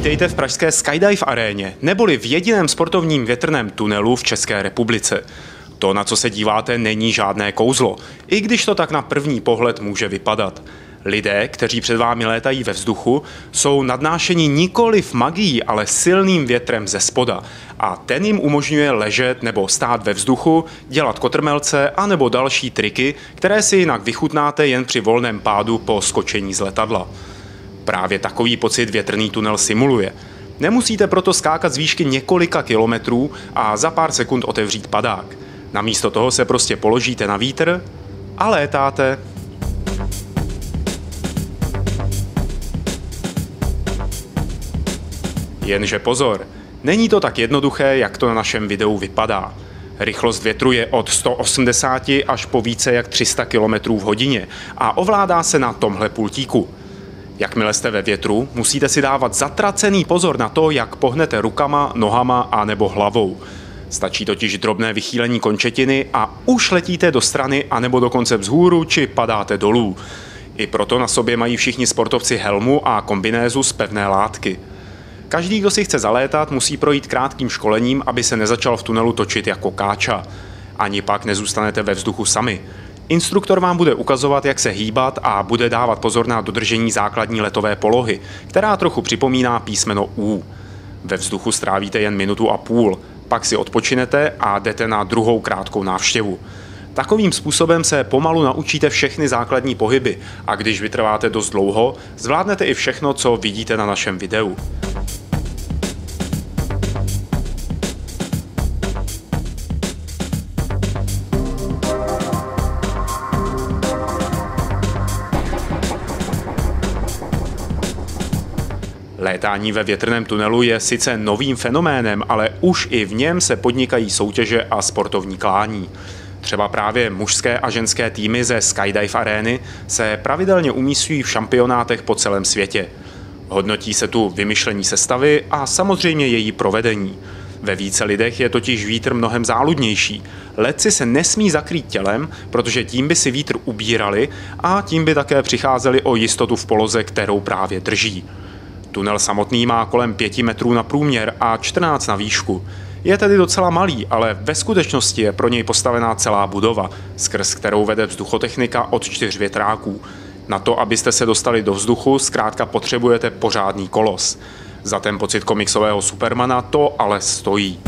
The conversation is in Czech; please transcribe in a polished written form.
Vítejte v pražské Skydive aréně, neboli v jediném sportovním větrném tunelu v České republice. To, na co se díváte, není žádné kouzlo, i když to tak na první pohled může vypadat. Lidé, kteří před vámi létají ve vzduchu, jsou nadnášeni nikoliv magií, ale silným větrem ze spoda. A ten jim umožňuje ležet nebo stát ve vzduchu, dělat kotrmelce a nebo další triky, které si jinak vychutnáte jen při volném pádu po skočení z letadla. Právě takový pocit větrný tunel simuluje. Nemusíte proto skákat z výšky několika kilometrů a za pár sekund otevřít padák. Namísto toho se prostě položíte na vítr a létáte. Jenže pozor, není to tak jednoduché, jak to na našem videu vypadá. Rychlost větru je od 180 až po více jak 300 km v hodině a ovládá se na tomhle pultíku. Jakmile jste ve větru, musíte si dávat zatracený pozor na to, jak pohnete rukama, nohama a nebo hlavou. Stačí totiž drobné vychýlení končetiny a už letíte do strany a nebo dokonce vzhůru či padáte dolů. I proto na sobě mají všichni sportovci helmu a kombinézu z pevné látky. Každý, kdo si chce zalétat, musí projít krátkým školením, aby se nezačal v tunelu točit jako káča. Ani pak nezůstanete ve vzduchu sami. Instruktor vám bude ukazovat, jak se hýbat a bude dávat pozor na dodržení základní letové polohy, která trochu připomíná písmeno U. Ve vzduchu strávíte jen minutu a půl, pak si odpočinete a jdete na druhou krátkou návštěvu. Takovým způsobem se pomalu naučíte všechny základní pohyby a když vytrváte dost dlouho, zvládnete i všechno, co vidíte na našem videu. Létání ve větrném tunelu je sice novým fenoménem, ale už i v něm se podnikají soutěže a sportovní klání. Třeba právě mužské a ženské týmy ze Skydive arény se pravidelně umísťují v šampionátech po celém světě. Hodnotí se tu vymyšlení sestavy a samozřejmě její provedení. Ve více lidech je totiž vítr mnohem záludnější. Letci se nesmí zakrýt tělem, protože tím by si vítr ubírali a tím by také přicházeli o jistotu v poloze, kterou právě drží. Tunel samotný má kolem 5 metrů na průměr a 14 na výšku. Je tedy docela malý, ale ve skutečnosti je pro něj postavená celá budova, skrz kterou vede vzduchotechnika od 4 větráků. Na to, abyste se dostali do vzduchu, zkrátka potřebujete pořádný kolos. Za ten pocit komiksového Supermana to ale stojí.